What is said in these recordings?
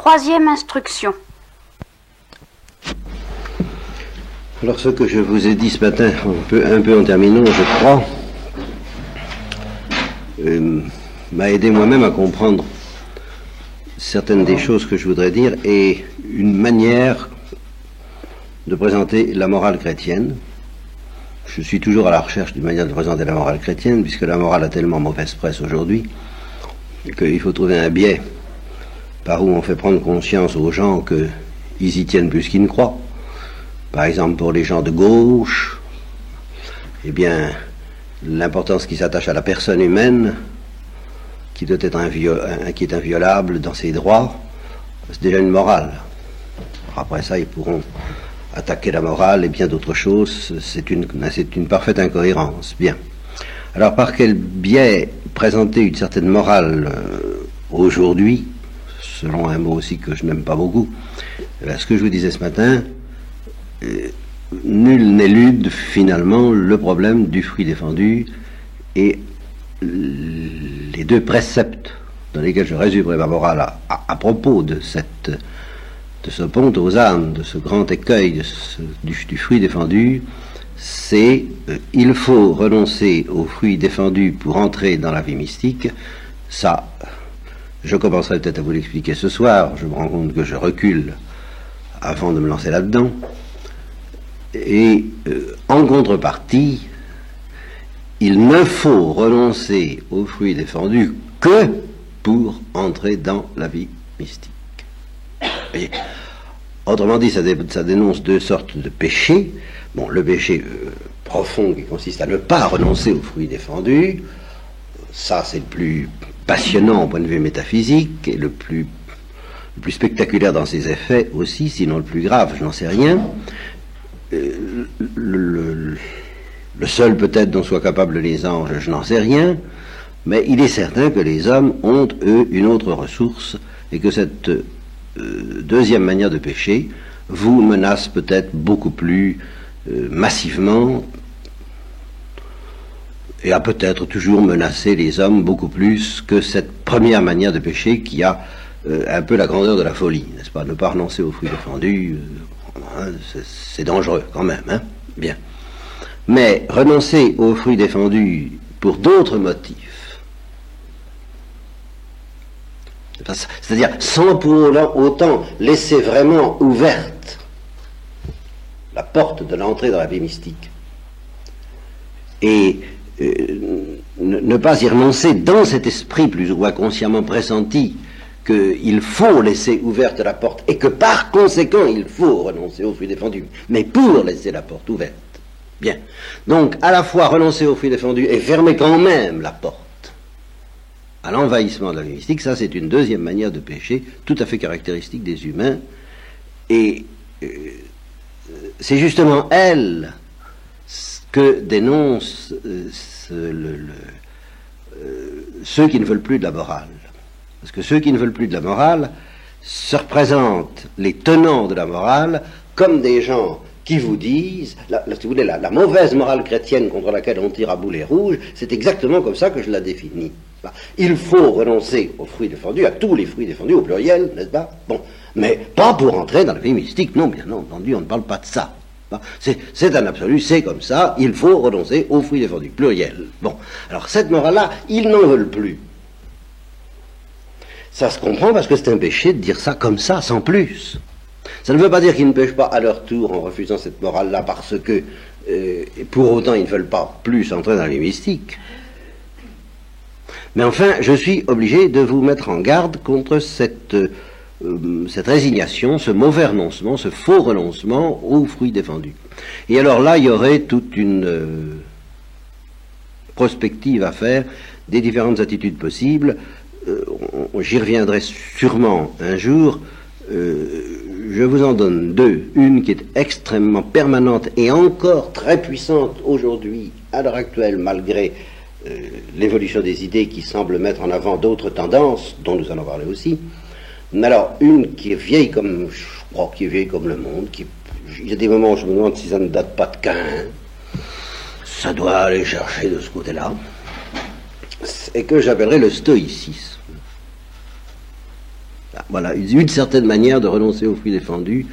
Troisième instruction. Alors ce que je vous ai dit ce matin, un peu en terminant, je crois, m'a aidé moi-même à comprendre certaines des choses que je voudrais dire et une manière de présenter la morale chrétienne. Je suis toujours à la recherche d'une manière de présenter la morale chrétienne, puisque la morale a tellement mauvaise presse aujourd'hui qu'il faut trouver un biais par où on fait prendre conscience aux gens qu'ils y tiennent plus qu'ils ne croient. Par exemple, pour les gens de gauche, eh bien, l'importance qui s'attache à la personne humaine, qui doit être qui est inviolable dans ses droits, c'est déjà une morale. Après ça, ils pourront attaquer la morale et bien d'autres choses. C'est une parfaite incohérence. Bien. Alors, par quel biais présenter une certaine morale aujourd'hui, selon un mot aussi que je n'aime pas beaucoup, ce que je vous disais ce matin, nul n'élude finalement le problème du fruit défendu et les deux préceptes dans lesquels je résumerai ma morale à propos de ce pont aux ânes, de ce grand écueil du fruit défendu, c'est il faut renoncer au fruit défendu pour entrer dans la vie mystique. Ça, je commencerai peut-être à vous l'expliquer ce soir. Je me rends compte que je recule avant de me lancer là-dedans. Et en contrepartie, il ne faut renoncer au fruit défendu que pour entrer dans la vie mystique. Voyez, autrement dit, ça dénonce deux sortes de péchés. Bon, le péché profond qui consiste à ne pas renoncer au fruit défendu, ça c'est le plus passionnant au point de vue métaphysique et le plus spectaculaire dans ses effets aussi, sinon le plus grave, je n'en sais rien. Le seul peut-être dont soient capables les anges, je n'en sais rien, mais il est certain que les hommes ont, eux, une autre ressource et que cette deuxième manière de pécher vous menace peut-être beaucoup plus massivement et a peut-être toujours menacé les hommes beaucoup plus que cette première manière de péché qui a un peu la grandeur de la folie, n'est-ce pas? Ne pas renoncer au fruit défendu, c'est dangereux quand même, hein? Bien. Mais renoncer au fruit défendu pour d'autres motifs, c'est-à-dire sans pour autant laisser vraiment ouverte la porte de l'entrée dans la vie mystique, et ne pas y renoncer dans cet esprit plus ou moins consciemment pressenti qu'il faut laisser ouverte la porte et que par conséquent il faut renoncer au fruit défendu, mais pour laisser la porte ouverte. Bien. Donc à la fois renoncer au fruit défendu et fermer quand même la porte à l'envahissement de la vie mystique, ça c'est une deuxième manière de pécher tout à fait caractéristique des humains, et c'est justement elle que dénoncent ceux qui ne veulent plus de la morale. Parce que ceux qui ne veulent plus de la morale se représentent les tenants de la morale comme des gens qui vous disent, si vous voulez, la mauvaise morale chrétienne contre laquelle on tire à boulet rouge, c'est exactement comme ça que je la définis. Il faut renoncer aux fruits défendus, à tous les fruits défendus au pluriel, n'est-ce pas? Bon, mais pas pour entrer dans la vie mystique, non, bien entendu, on ne parle pas de ça. C'est un absolu, c'est comme ça, il faut renoncer aux fruits défendus, pluriel. Bon, alors cette morale-là, ils n'en veulent plus. Ça se comprend parce que c'est un péché de dire ça comme ça, sans plus. Ça ne veut pas dire qu'ils ne pêchent pas à leur tour en refusant cette morale-là parce que, pour autant, ils ne veulent pas plus entrer dans les mystiques. Mais enfin, je suis obligé de vous mettre en garde contre cette résignation, ce mauvais renoncement, ce faux renoncement aux fruits défendus. Et alors là, il y aurait toute une prospective à faire des différentes attitudes possibles. J'y reviendrai sûrement un jour. Je vous en donne deux. Une qui est extrêmement permanente et encore très puissante aujourd'hui, à l'heure actuelle, malgré l'évolution des idées qui semble mettre en avant d'autres tendances, dont nous allons parler aussi. Alors, une qui est vieille comme, je crois, qui est vieille comme le monde, il y a des moments où je me demande si ça ne date pas de Caïn. Ça doit aller chercher de ce côté-là. Et que j'appellerais le stoïcisme. voilà, une certaine manière de renoncer aux fruits défendus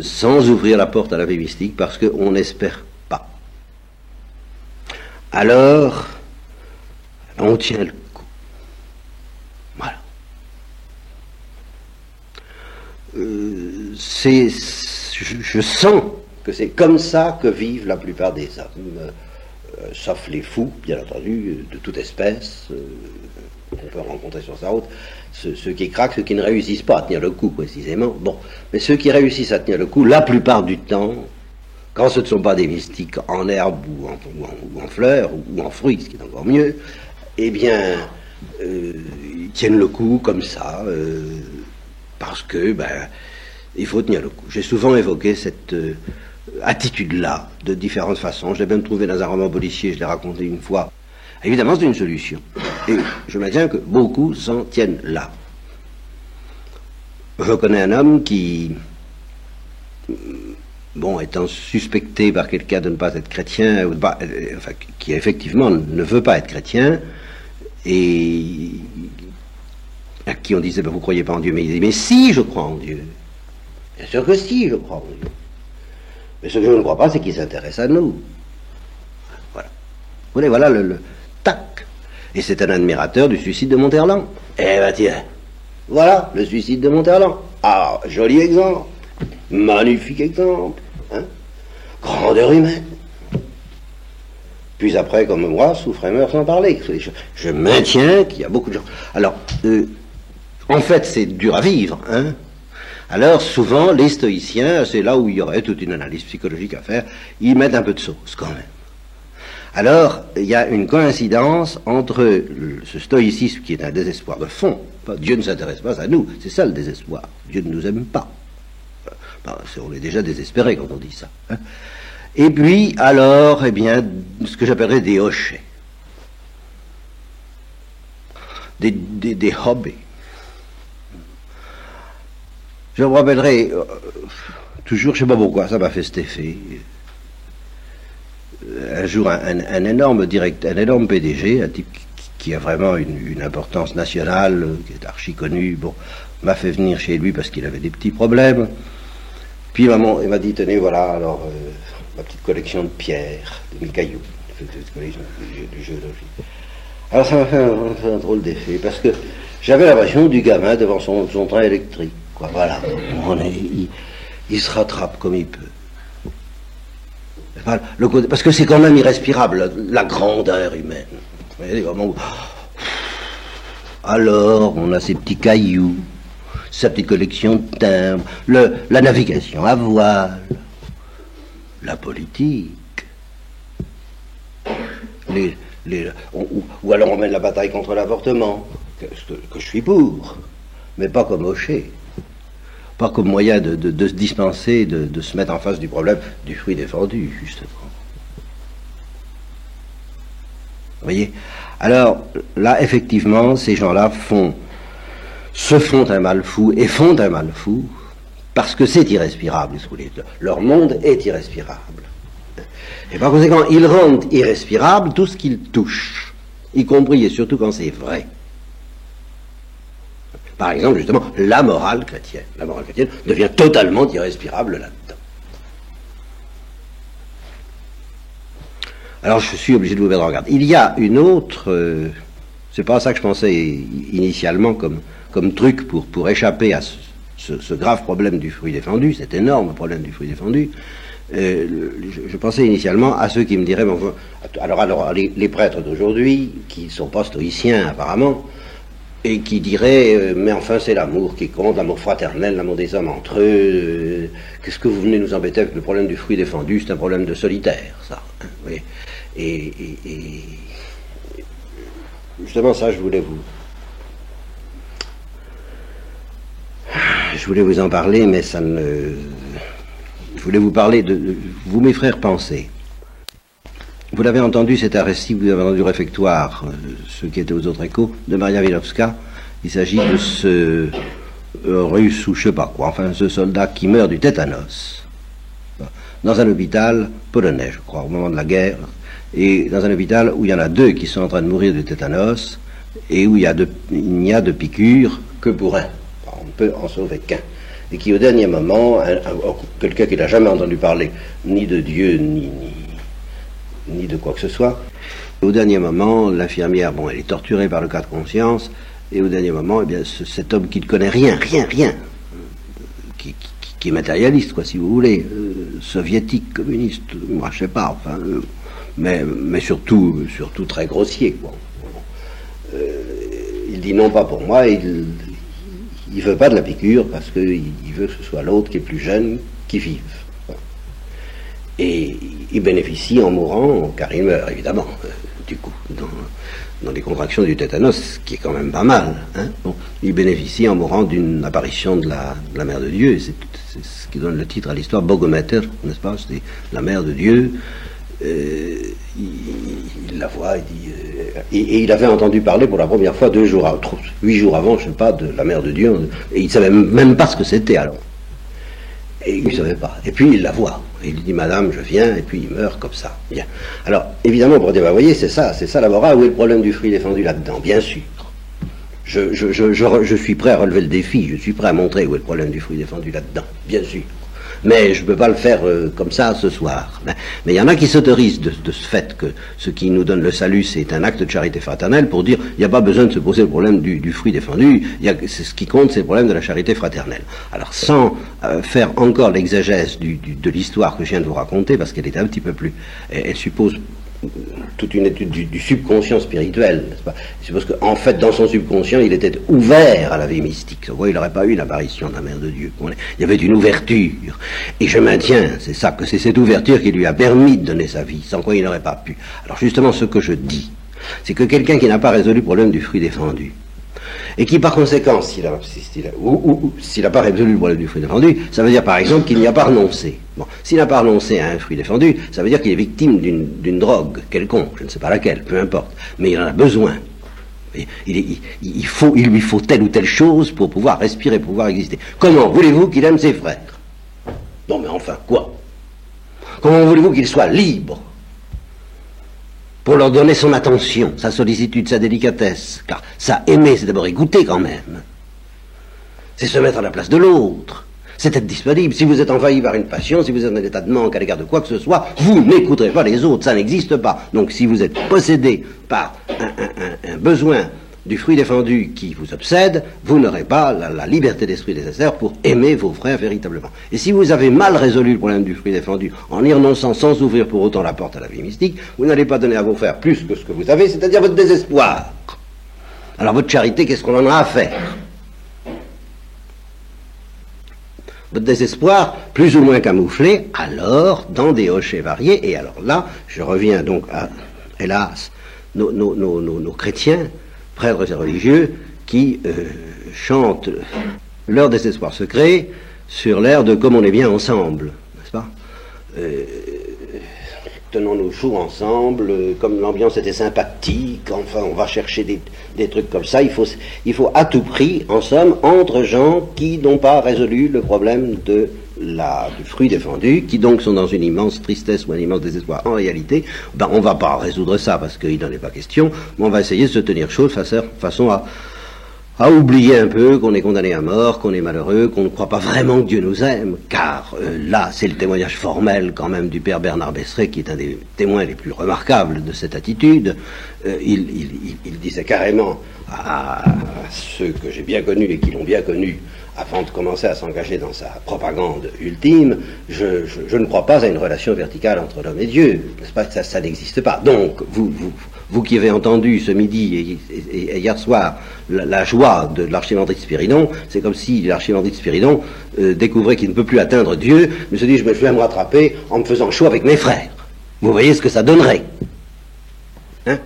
sans ouvrir la porte à la vie mystique, parce qu'on n'espère pas. Alors, on tient le coup. Voilà. Je sens que c'est comme ça que vivent la plupart des hommes, sauf les fous, bien entendu, de toute espèce, qu'on peut rencontrer sur sa route, ceux qui craquent, ceux qui ne réussissent pas à tenir le coup, précisément. Bon, mais ceux qui réussissent à tenir le coup, la plupart du temps, quand ce ne sont pas des mystiques en herbe ou en fleurs ou en fruits, ce qui est encore mieux, eh bien, ils tiennent le coup comme ça, parce que, il faut tenir le coup. J'ai souvent évoqué cette attitude-là, de différentes façons. Je l'ai même trouvé dans un roman policier, je l'ai raconté une fois. Évidemment, c'est une solution. Et je maintiens que beaucoup s'en tiennent là. Je connais un homme qui, étant suspecté par quelqu'un de ne pas être chrétien, qui effectivement ne veut pas être chrétien, et à qui on disait, vous ne croyez pas en Dieu, mais il dit, mais si, je crois en Dieu. Bien sûr que si, je crois en Dieu. Mais ce que je ne crois pas, c'est qu'il s'intéresse à nous. Voilà. Vous voyez, voilà le tac. Et c'est un admirateur du suicide de Monterland. Eh ben tiens, voilà le suicide de Monterland. Ah, joli exemple. Magnifique exemple. Hein? Grandeur humaine. Puis après, comme moi, souffre et meurt sans parler. Je maintiens qu'il y a beaucoup de gens. Alors, en fait, c'est dur à vivre, hein. Alors, souvent, les stoïciens, c'est là où il y aurait toute une analyse psychologique à faire, ils mettent un peu de sauce, quand même. Alors, il y a une coïncidence entre ce stoïcisme qui est un désespoir de fond. Dieu ne s'intéresse pas à nous, c'est ça le désespoir. Dieu ne nous aime pas. On est déjà désespéré quand on dit ça. Hein. Et puis, alors, eh bien, ce que j'appellerais des hochets. Des hobbies. Je me rappellerai toujours, je ne sais pas pourquoi, ça m'a fait cet effet. Un jour, un énorme un énorme PDG, un type qui a vraiment une importance nationale, qui est archi connu, m'a fait venir chez lui parce qu'il avait des petits problèmes. Puis il m'a dit, tenez, voilà, alors, ma petite collection de pierres, de mes cailloux, cette collection de géologie. Alors ça m'a fait un drôle d'effet, parce que j'avais l'impression du gamin devant son train électrique. Voilà, il se rattrape comme il peut. Parce que c'est quand même irrespirable, la grandeur humaine. Alors, on a ces petits cailloux, sa petite collection de timbres, la navigation à voile, la politique, ou alors on mène la bataille contre l'avortement, que je suis pour, mais pas comme Hocher. Pas comme moyen de se dispenser, de se mettre en face du problème du fruit défendu, justement. Vous voyez? Alors, là, effectivement, ces gens-là se font un mal fou, et font un mal fou, parce que c'est irrespirable, leur monde est irrespirable. Et par conséquent, ils rendent irrespirable tout ce qu'ils touchent, y compris et surtout quand c'est vrai. Par exemple, justement, la morale chrétienne. La morale chrétienne devient totalement irrespirable là-dedans. Alors, je suis obligé de vous mettre en garde. Il y a une autre... c'est pas ça que je pensais initialement comme truc pour échapper à ce grave problème du fruit défendu, cet énorme problème du fruit défendu. Je pensais initialement à ceux qui me diraient... Alors les prêtres d'aujourd'hui, qui ne sont pas stoïciens apparemment, et qui dirait, mais enfin c'est l'amour qui compte, l'amour fraternel, l'amour des hommes entre eux, qu'est-ce que vous venez nous embêter avec le problème du fruit défendu, c'est un problème de solitaire, ça. Hein, oui. Et justement ça, je voulais vous en parler, mais ça ne... Je voulais vous parler de vous, mes frères, pensez. Vous l'avez entendu, c'est un récit, vous avez entendu du réfectoire, ceux qui étaient aux autres échos, de Maria Wilowska. Il s'agit de ce russe ou je sais pas quoi, enfin ce soldat qui meurt du tétanos, dans un hôpital polonais, je crois, au moment de la guerre, et dans un hôpital où il y en a 2 qui sont en train de mourir du tétanos, et où il n'y a de piqûres que pour un. Bon. peut en sauver qu'un. Et qui, au dernier moment, quelqu'un qui n'a jamais entendu parler ni de Dieu, ni de quoi que ce soit, au dernier moment, l'infirmière, bon, elle est torturée par le cas de conscience, et au dernier moment, eh bien, cet homme qui ne connaît rien, qui est matérialiste, quoi, si vous voulez, soviétique, communiste, moi je sais pas, enfin, mais surtout très grossier, quoi. Il dit non, pas pour moi, il veut pas de la piqûre parce qu'il veut que ce soit l'autre qui est plus jeune qui vive. Et il bénéficie en mourant, car il meurt évidemment, du coup, dans les contractions du tétanos, ce qui est quand même pas mal. Hein. Bon, il bénéficie en mourant d'une apparition de la Mère de Dieu, et c'est ce qui donne le titre à l'histoire, Bogometer, n'est-ce pas, c'est la Mère de Dieu. Il la voit, il dit, et il avait entendu parler pour la première fois 8 jours avant, je ne sais pas, de la Mère de Dieu, et il ne savait même pas ce que c'était alors. Et il ne savait pas. Et puis il la voit, et il dit, Madame, je viens, et puis il meurt comme ça. Bien. Alors, évidemment, pour dire, bah, vous voyez, c'est ça Laborá, où est le problème du fruit défendu là-dedans? Bien sûr. Je suis prêt à relever le défi, je suis prêt à montrer où est le problème du fruit défendu là-dedans, bien sûr. Mais je ne peux pas le faire comme ça ce soir. Mais il y en a qui s'autorisent de ce fait que ce qui nous donne le salut, c'est un acte de charité fraternelle pour dire il n'y a pas besoin de se poser le problème du fruit défendu, ce qui compte, c'est le problème de la charité fraternelle. Alors sans faire encore l'exégèse de l'histoire que je viens de vous raconter, parce qu'elle est un petit peu plus... Elle suppose toute une étude du subconscient spirituel, n'est-ce pas? Je suppose qu'en fait, dans son subconscient, il était ouvert à la vie mystique. Vous voyez, il n'aurait pas eu l'apparition de la Mère de Dieu. Il y avait une ouverture. Et je maintiens, c'est ça, que c'est cette ouverture qui lui a permis de donner sa vie, sans quoi il n'aurait pas pu. Alors justement, ce que je dis, c'est que quelqu'un qui n'a pas résolu le problème du fruit défendu, et qui par conséquent, s'il n'a pas résolu le problème du fruit défendu, ça veut dire par exemple qu'il n'y a pas renoncé. Bon, s'il n'a pas renoncé à un fruit défendu, ça veut dire qu'il est victime d'une drogue quelconque, je ne sais pas laquelle, peu importe, mais il en a besoin. Il lui faut telle ou telle chose pour pouvoir respirer, pour pouvoir exister. Comment voulez-vous qu'il aime ses frères? Non mais enfin, quoi? Comment voulez-vous qu'il soit libre pour leur donner son attention, sa sollicitude, sa délicatesse? Car ça, aimer, c'est d'abord écouter quand même. C'est se mettre à la place de l'autre. C'est être disponible. Si vous êtes envahi par une passion, si vous êtes dans un état de manque à l'égard de quoi que ce soit, vous n'écouterez pas les autres, ça n'existe pas. Donc si vous êtes possédé par un besoin du fruit défendu qui vous obsède, vous n'aurez pas la liberté d'esprit nécessaire pour aimer vos frères véritablement. Et si vous avez mal résolu le problème du fruit défendu en y renonçant sans ouvrir pour autant la porte à la vie mystique, vous n'allez pas donner à vos frères plus que ce que vous avez, c'est-à-dire votre désespoir. Alors votre charité, qu'est-ce qu'on en a à faire? Votre désespoir, plus ou moins camouflé, alors, dans des hochets variés, et alors là, je reviens donc à, hélas, nos chrétiens, prêtres et religieux, qui chantent leur désespoir secret sur l'air de « Comme on est bien ensemble », n'est-ce pas? Tenons-nous chaud ensemble, comme l'ambiance était sympathique, enfin on va chercher des trucs comme ça, il faut à tout prix, en somme, entre gens qui n'ont pas résolu le problème du fruit défendu, qui donc sont dans une immense tristesse ou un immense désespoir. En réalité, ben, on ne va pas résoudre ça parce qu'il n'en est pas question, mais on va essayer de se tenir chaud de façon à oublier un peu qu'on est condamné à mort, qu'on est malheureux, qu'on ne croit pas vraiment que Dieu nous aime, car là, c'est le témoignage formel quand même du père Bernard Besseret, qui est un des témoins les plus remarquables de cette attitude. Il disait carrément à ceux que j'ai bien connus et qui l'ont bien connu avant de commencer à s'engager dans sa propagande ultime, je ne crois pas à une relation verticale entre l'homme et Dieu, n'est-ce pas? Ça n'existe pas. Donc, vous qui avez entendu ce midi et hier soir la joie de l'archimandrite Spiridon, c'est comme si l'archimandrite Spiridon découvrait qu'il ne peut plus atteindre Dieu, mais se dit je vais me rattraper en me faisant chaud avec mes frères. Vous voyez ce que ça donnerait, hein?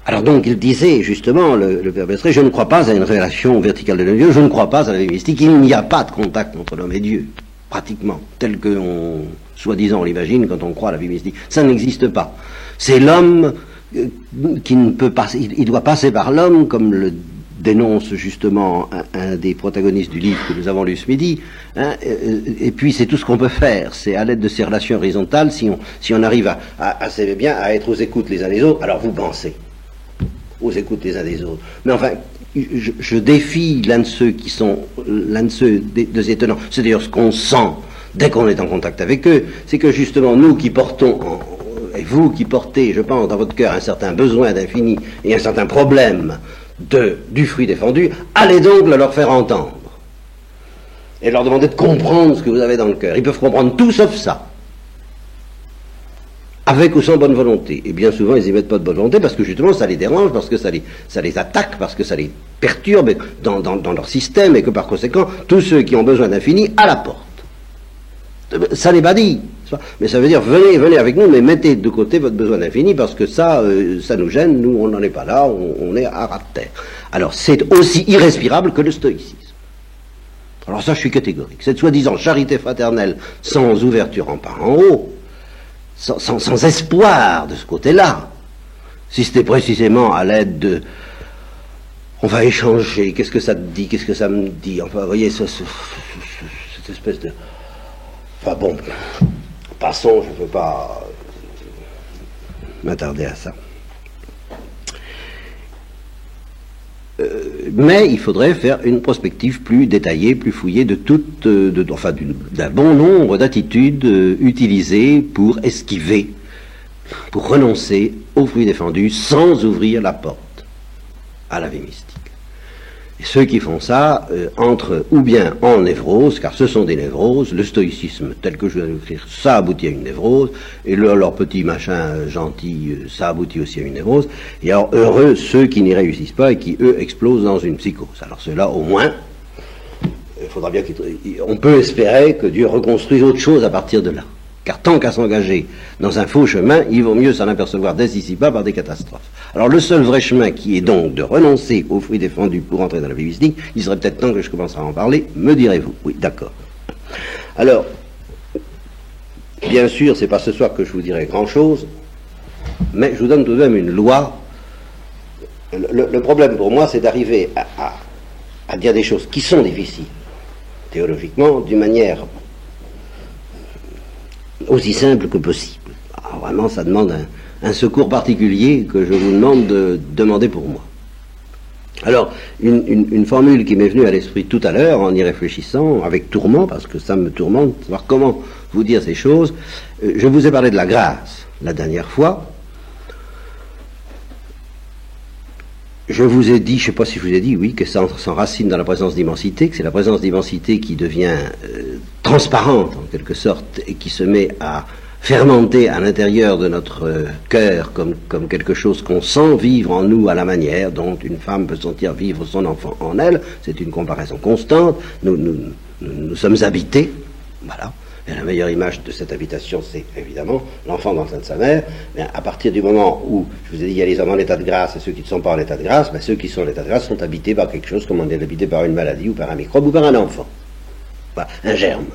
Alors donc il disait justement, le père Besseret, je ne crois pas à une relation verticale de Dieu, je ne crois pas à la vie mystique, il n'y a pas de contact entre l'homme et Dieu, pratiquement, tel que soi-disant on l'imagine quand on croit à la vie mystique. Ça n'existe pas. C'est l'homme qui ne peut pas, il doit passer par l'homme, comme le dénonce justement un des protagonistes du livre que nous avons lu ce midi, hein, et puis c'est tout ce qu'on peut faire, c'est à l'aide de ces relations horizontales, si on arrive assez bien à être aux écoutes les uns des autres, alors vous pensez aux écoutes les uns des autres. Mais enfin, je défie l'un de ceux de ces tenants, c'est d'ailleurs ce qu'on sent dès qu'on est en contact avec eux, c'est que justement nous qui portons, et vous qui portez, je pense, dans votre cœur un certain besoin d'infini et un certain problème du fruit défendu, allez donc le leur faire entendre. Et leur demander de comprendre ce que vous avez dans le cœur. Ils peuvent comprendre tout sauf ça. Avec ou sans bonne volonté. Et bien souvent, ils n'y mettent pas de bonne volonté parce que justement, ça les dérange, parce que ça les attaque, parce que ça les perturbe dans leur système et que par conséquent, tous ceux qui ont besoin d'infini, à la porte. Ça n'est pas dit. Mais ça veut dire, venez avec nous, mais mettez de côté votre besoin d'infini parce que ça nous gêne, nous, on n'en est pas là, on est à ras de terre. Alors, c'est aussi irrespirable que le stoïcisme. Alors ça, je suis catégorique. Cette soi-disant charité fraternelle sans ouverture en bas en haut, sans espoir de ce côté-là, si c'était précisément à l'aide de... On va échanger, qu'est-ce que ça te dit, qu'est-ce que ça me dit, enfin, vous voyez, cette espèce de... Enfin bon, passons, je ne veux pas m'attarder à ça. Mais il faudrait faire une prospective plus détaillée, plus fouillée d'un bon nombre d'attitudes utilisées pour esquiver, pour renoncer aux fruits défendus sans ouvrir la porte à la vie mystique. Et ceux qui font ça entrent ou bien en névrose, car ce sont des névroses, le stoïcisme tel que je viens de l'écrire, ça aboutit à une névrose, et leur petit machin gentil, ça aboutit aussi à une névrose, et alors heureux ceux qui n'y réussissent pas et qui, eux, explosent dans une psychose. Alors ceux-là, au moins, il faudra bien on peut espérer que Dieu reconstruise autre chose à partir de là. Car tant qu'à s'engager dans un faux chemin, il vaut mieux s'en apercevoir dès ici-bas par des catastrophes. Alors le seul vrai chemin qui est donc de renoncer aux fruits défendus pour entrer dans la vie mystique, il serait peut-être temps que je commence à en parler, me direz-vous. Oui, d'accord. Alors, bien sûr, c'est pas ce soir que je vous dirai grand-chose, mais je vous donne tout de même une loi. Le problème pour moi, c'est d'arriver à dire des choses qui sont difficiles, théologiquement, d'une manière aussi simple que possible. Alors, vraiment, ça demande un secours particulier que je vous demande de demander pour moi. Alors, une formule qui m'est venue à l'esprit tout à l'heure, en y réfléchissant, avec tourment, parce que ça me tourmente, savoir comment vous dire ces choses. Je vous ai parlé de la grâce la dernière fois. Je vous ai dit, je ne sais pas si je vous ai dit, oui, que ça s'enracine dans la présence d'immensité, que c'est la présence d'immensité qui devient transparente, en quelque sorte, et qui se met à fermenter à l'intérieur de notre cœur comme quelque chose qu'on sent vivre en nous à la manière dont une femme peut sentir vivre son enfant en elle. C'est une comparaison constante. Nous sommes habités, voilà. Et la meilleure image de cette habitation, c'est évidemment l'enfant dans le sein de sa mère. Mais à partir du moment où, je vous ai dit, il y a les hommes en état de grâce et ceux qui ne sont pas en état de grâce, ben ceux qui sont en état de grâce sont habités par quelque chose, comme on est habité par une maladie ou par un microbe ou par un enfant. Voilà, un germe,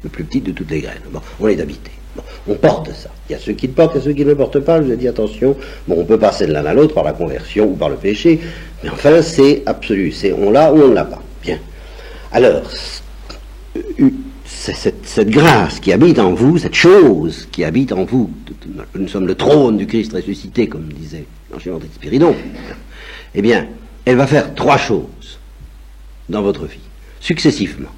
le plus petit de toutes les graines. Bon, on est habité. Bon, on porte ça. Il y a ceux qui le portent et ceux qui ne le portent pas. Je vous ai dit, attention, bon, on peut passer de l'un à l'autre par la conversion ou par le péché, mais enfin, c'est absolu. C'est on l'a ou on ne l'a pas. Bien. Alors, cette grâce qui habite en vous, cette chose qui habite en vous, nous sommes le trône du Christ ressuscité, comme disait l'Archimandrite Spiridon, eh bien, elle va faire trois choses dans votre vie, successivement.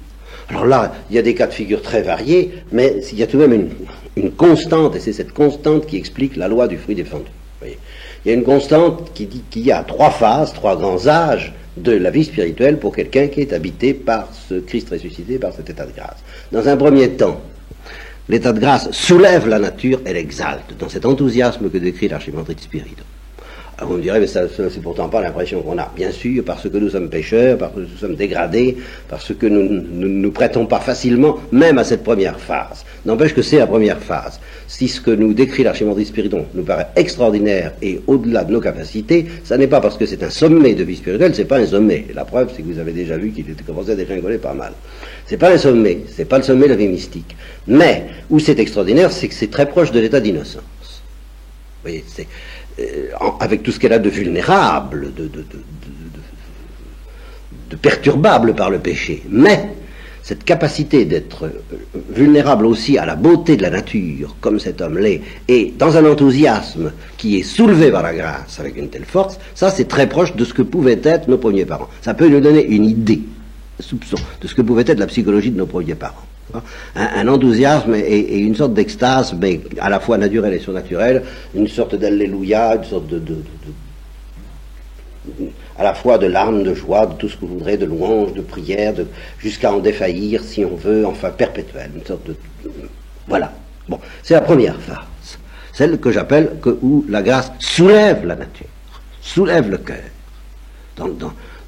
Alors là, il y a des cas de figure très variés, mais il y a tout de même une constante, et c'est cette constante qui explique la loi du fruit défendu. Vous voyez, il y a une constante qui dit qu'il y a trois phases, trois grands âges de la vie spirituelle pour quelqu'un qui est habité par ce Christ ressuscité, par cet état de grâce. Dans un premier temps, l'état de grâce soulève la nature et l'exalte, dans cet enthousiasme que décrit l'Archimandrite Spiridon. Alors vous me direz, mais ça c'est pourtant pas l'impression qu'on a. Bien sûr, parce que nous sommes pécheurs, parce que nous sommes dégradés, parce que nous ne nous prêtons pas facilement, même à cette première phase. N'empêche que c'est la première phase. Si ce que nous décrit l'Archimandrite Spiridon nous paraît extraordinaire et au-delà de nos capacités, ça n'est pas parce que c'est un sommet de vie spirituelle, c'est pas un sommet. Et la preuve, c'est que vous avez déjà vu qu'il était commencé à dégringoler pas mal. C'est pas un sommet, c'est pas le sommet de la vie mystique. Mais, où c'est extraordinaire, c'est que c'est très proche de l'état d'innocence. Vous voyez, c'est... avec tout ce qu'elle a de vulnérable, de perturbable par le péché. Mais cette capacité d'être vulnérable aussi à la beauté de la nature, comme cet homme l'est, et dans un enthousiasme qui est soulevé par la grâce avec une telle force, ça c'est très proche de ce que pouvaient être nos premiers parents. Ça peut nous donner une idée, un soupçon, de ce que pouvait être la psychologie de nos premiers parents. Un enthousiasme et une sorte d'extase, mais à la fois naturelle et surnaturelle, une sorte d'alléluia, une sorte à la fois de larmes, de joie, de tout ce que vous voudrez, de louanges, de prières, jusqu'à en défaillir, si on veut, enfin perpétuelle, une sorte de... Voilà. Bon, c'est la première phase, celle que j'appelle où la grâce soulève la nature, soulève le cœur,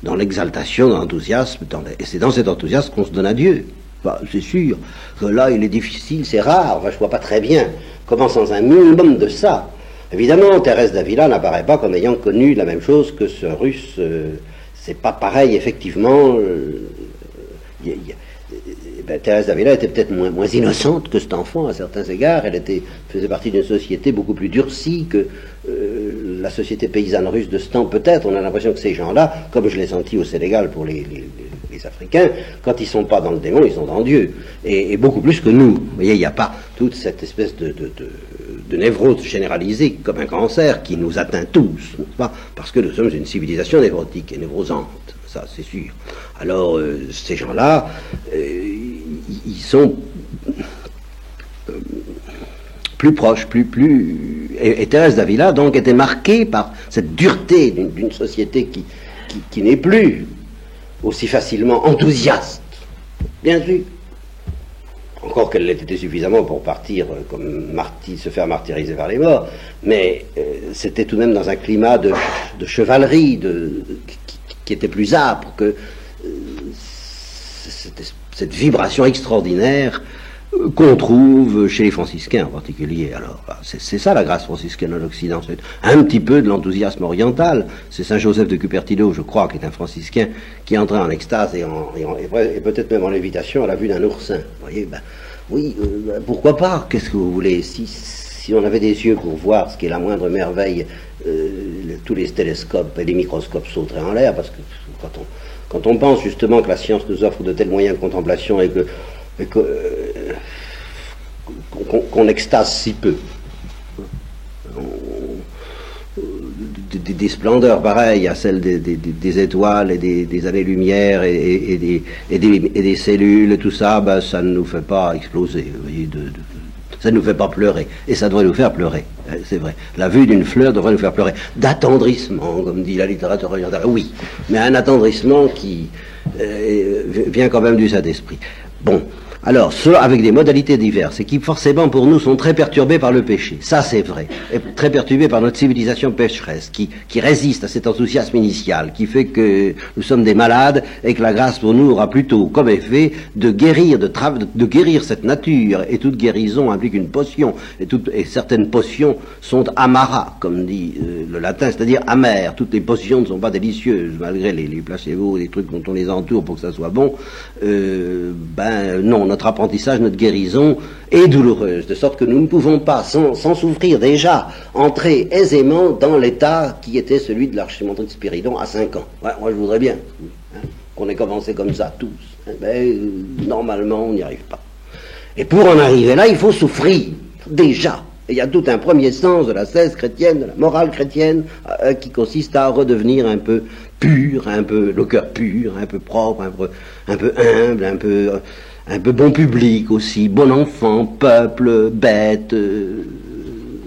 dans l'exaltation, dans l'enthousiasme, et c'est dans cet enthousiasme qu'on se donne à Dieu. Bah, c'est sûr que là, il est difficile, c'est rare, enfin, je ne vois pas très bien comment sans un minimum de ça. Évidemment, Thérèse d'Avila n'apparaît pas comme ayant connu la même chose que ce Russe. C'est pas pareil, effectivement. Thérèse d'Avila était peut-être moins innocente que cet enfant à certains égards. Elle faisait partie d'une société beaucoup plus durcie que la société paysanne russe de ce temps. Peut-être, on a l'impression que ces gens-là, comme je l'ai senti au Sénégal pour les Africains, quand ils ne sont pas dans le démon, ils sont dans Dieu. Et beaucoup plus que nous. Vous voyez, il n'y a pas toute cette espèce de névrose généralisée comme un cancer qui nous atteint tous, n'est-ce pas? Parce que nous sommes une civilisation névrotique et névrosante, ça c'est sûr. Alors, ces gens-là, ils sont plus proches, et Thérèse d'Avila, donc, était marquée par cette dureté d'une société qui n'est plus aussi facilement enthousiaste, bien sûr. Encore qu'elle l'ait été suffisamment pour partir comme se faire martyriser par les morts, mais c'était tout de même dans un climat de chevalerie qui était plus âpre que cette vibration extraordinaire qu'on trouve chez les franciscains en particulier. Alors, c'est ça la grâce franciscaine en Occident, c'est un petit peu de l'enthousiasme oriental. C'est Saint Joseph de Cupertino, je crois, qui est un franciscain, qui entrait en extase et peut-être même en lévitation à la vue d'un oursin. Vous voyez, oui, pourquoi pas? Qu'est-ce que vous voulez? Si on avait des yeux pour voir ce qui est la moindre merveille, tous les télescopes et les microscopes sauteraient en l'air, parce que quand on pense justement que la science nous offre de tels moyens de contemplation et qu'on extase si peu, des splendeurs pareilles à celles des étoiles et des années-lumière et des cellules, tout ça, ça ne nous fait pas exploser, vous voyez, ça ne nous fait pas pleurer, et ça devrait nous faire pleurer, c'est vrai. La vue d'une fleur devrait nous faire pleurer, d'attendrissement, comme dit la littérature orientale, oui, mais un attendrissement qui vient quand même du Saint-Esprit. Bon, alors, cela avec des modalités diverses, et qui forcément pour nous sont très perturbés par le péché, ça c'est vrai, et très perturbés par notre civilisation pécheresse, qui résiste à cet enthousiasme initial, qui fait que nous sommes des malades, et que la grâce pour nous aura plutôt comme effet de guérir, de guérir cette nature, et toute guérison implique une potion, et certaines potions sont amara, comme dit le latin, c'est-à-dire amères. Toutes les potions ne sont pas délicieuses, malgré les placebos, les trucs dont on les entoure pour que ça soit bon, non, notre apprentissage, notre guérison est douloureuse, de sorte que nous ne pouvons pas, sans souffrir déjà, entrer aisément dans l'état qui était celui de l'archimandrite Spiridon à 5 ans. Ouais, moi je voudrais bien qu'on ait commencé comme ça tous, mais normalement on n'y arrive pas. Et pour en arriver là, il faut souffrir, déjà. Et il y a tout un premier sens de la thèse chrétienne, de la morale chrétienne, qui consiste à redevenir un peu pur, le cœur pur, un peu propre, un peu humble, un peu bon public aussi, bon enfant, peuple, bête,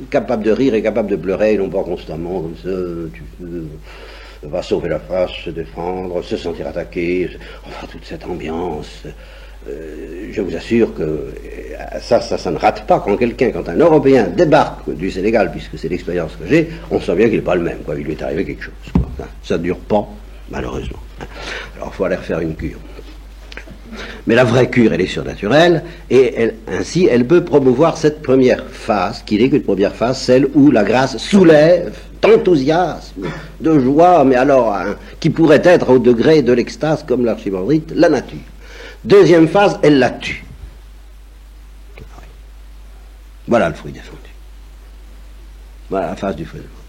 capable de rire et capable de pleurer, non pas constamment comme ça, va sauver la face, se défendre, se sentir attaqué, enfin toute cette ambiance. Je vous assure que ça ne rate pas quand un Européen débarque du Sénégal, puisque c'est l'expérience que j'ai, on sent bien qu'il n'est pas le même, quoi. Il lui est arrivé quelque chose, quoi. Ça ne dure pas, malheureusement. Alors il faut aller refaire une cure. Mais la vraie cure, elle est surnaturelle, et ainsi elle peut promouvoir cette première phase, qui n'est qu'une première phase, celle où la grâce soulève d'enthousiasme, de joie, mais alors qui pourrait être au degré de l'extase, comme l'archimandrite, la nature. Deuxième phase, elle la tue. Voilà le fruit défendu. Voilà la phase du fruit défendu.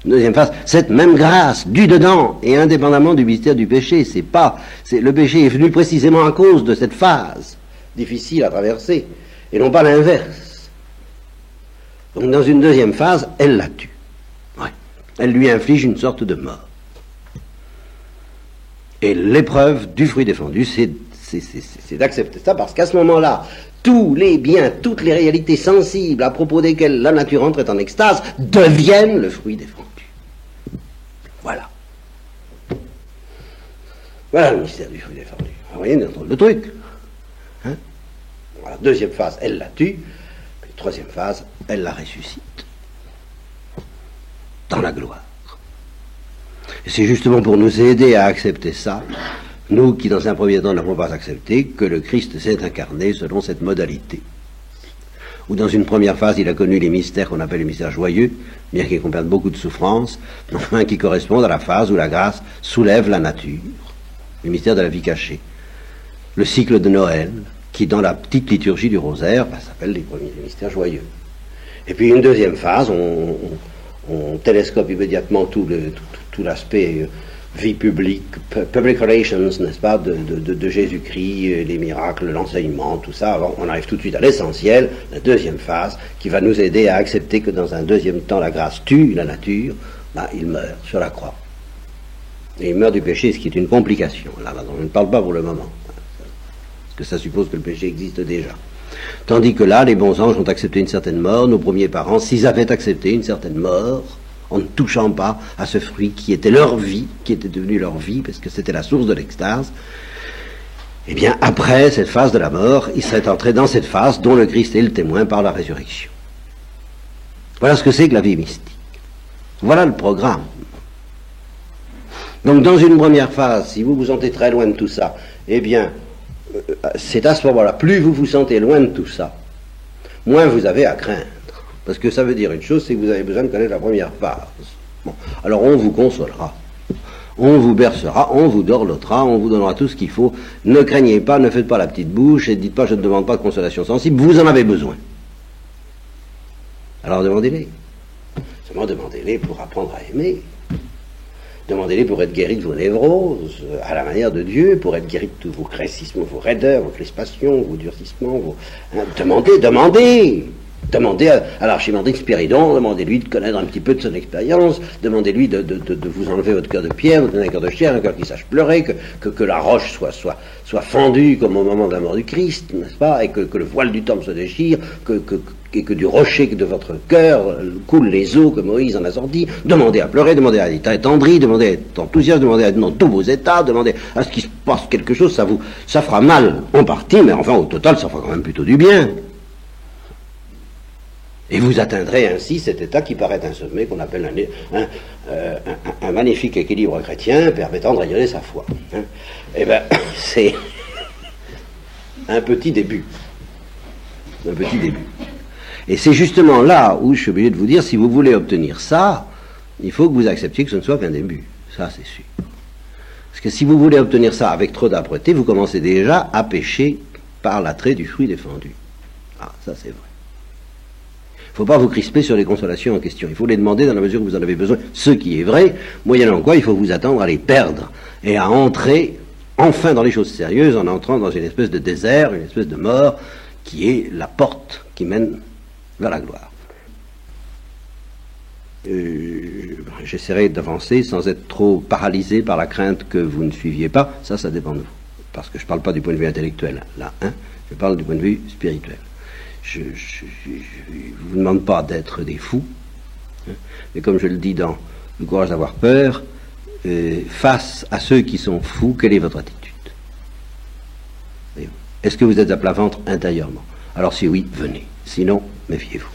Deuxième phase, cette même grâce, du dedans, et indépendamment du mystère du péché. Le péché est venu précisément à cause de cette phase difficile à traverser, et non pas l'inverse. Donc dans une deuxième phase, elle la tue. Ouais. Elle lui inflige une sorte de mort. Et l'épreuve du fruit défendu, c'est d'accepter ça, parce qu'à ce moment-là, tous les biens, toutes les réalités sensibles à propos desquelles la nature entrait en extase deviennent le fruit défendu. Voilà. Voilà le mystère du fruit défendu. Vous voyez le truc. Hein? Voilà, deuxième phase, elle la tue. Puis troisième phase, elle la ressuscite. Dans la gloire. Et c'est justement pour nous aider à accepter ça, nous qui dans un premier temps n'avons pas accepté, que le Christ s'est incarné selon cette modalité. Où dans une première phase, il a connu les mystères qu'on appelle les mystères joyeux, bien qu'ils comprennent beaucoup de souffrances, enfin qui correspondent à la phase où la grâce soulève la nature, le mystère de la vie cachée. Le cycle de Noël, qui dans la petite liturgie du rosaire, s'appelle les premiers mystères joyeux. Et puis une deuxième phase, on télescope immédiatement tout l'aspect vie publique, public relations, n'est-ce pas, de Jésus-Christ, les miracles, l'enseignement, tout ça. Alors, on arrive tout de suite à l'essentiel, la deuxième phase, qui va nous aider à accepter que dans un deuxième temps, la grâce tue la nature. Là, il meurt sur la croix. Et il meurt du péché, ce qui est une complication. Là, on ne parle pas pour le moment. Parce que ça suppose que le péché existe déjà. Tandis que là, les bons anges ont accepté une certaine mort, nos premiers parents, s'ils avaient accepté une certaine mort, en ne touchant pas à ce fruit qui était leur vie, qui était devenu leur vie, parce que c'était la source de l'extase, eh bien, après cette phase de la mort, ils seraient entrés dans cette phase dont le Christ est le témoin par la résurrection. Voilà ce que c'est que la vie mystique. Voilà le programme. Donc, dans une première phase, si vous vous sentez très loin de tout ça, eh bien, c'est à ce moment-là, plus vous vous sentez loin de tout ça, moins vous avez à craindre. Parce que ça veut dire une chose, c'est que vous avez besoin de connaître la première phase. Bon, alors on vous consolera, on vous bercera, on vous dorlotera, on vous donnera tout ce qu'il faut. Ne craignez pas, ne faites pas la petite bouche et dites pas je ne demande pas de consolation sensible, vous en avez besoin. Alors demandez-les. Seulement demandez-les pour apprendre à aimer. Demandez-les pour être guéri de vos névroses, à la manière de Dieu, pour être guéri de tous vos craissismes, vos raideurs, vos crispations, vos durcissements. Demandez à l'archimandrite Spiridon, demandez-lui de connaître un petit peu de son expérience, demandez-lui de vous enlever votre cœur de pierre, vous donner un cœur de chair, un cœur qui sache pleurer, que la roche soit fendue comme au moment de la mort du Christ, n'est-ce pas, et que le voile du temple se déchire, et que du rocher de votre cœur coulent les eaux que Moïse en a sorti. Demandez à pleurer, demandez à être attendri, demandez à être enthousiaste, demandez à être dans tous vos états, demandez à ce qu'il se passe quelque chose, ça fera mal en partie, mais enfin au total ça fera quand même plutôt du bien. Et vous atteindrez ainsi cet état qui paraît un sommet qu'on appelle un magnifique équilibre chrétien permettant de rayonner sa foi. Hein. Eh bien, c'est un petit début. Un petit début. Et c'est justement là où je suis obligé de vous dire, si vous voulez obtenir ça, il faut que vous acceptiez que ce ne soit qu'un début. Ça, c'est sûr. Parce que si vous voulez obtenir ça avec trop d'âpreté, vous commencez déjà à pécher par l'attrait du fruit défendu. Ah, ça c'est vrai. Il ne faut pas vous crisper sur les consolations en question. Il faut les demander dans la mesure où vous en avez besoin. Ce qui est vrai, moyennant quoi il faut vous attendre à les perdre et à entrer enfin dans les choses sérieuses en entrant dans une espèce de désert, une espèce de mort qui est la porte qui mène vers la gloire. J'essaierai d'avancer sans être trop paralysé par la crainte que vous ne suiviez pas. Ça dépend de vous. Parce que je ne parle pas du point de vue intellectuel, là, hein. Je parle du point de vue spirituel. Je ne vous demande pas d'être des fous, hein, mais comme je le dis dans Le courage d'avoir peur, face à ceux qui sont fous, quelle est votre attitude? Est-ce que vous êtes à plat ventre intérieurement? Alors si oui, venez. Sinon, méfiez-vous.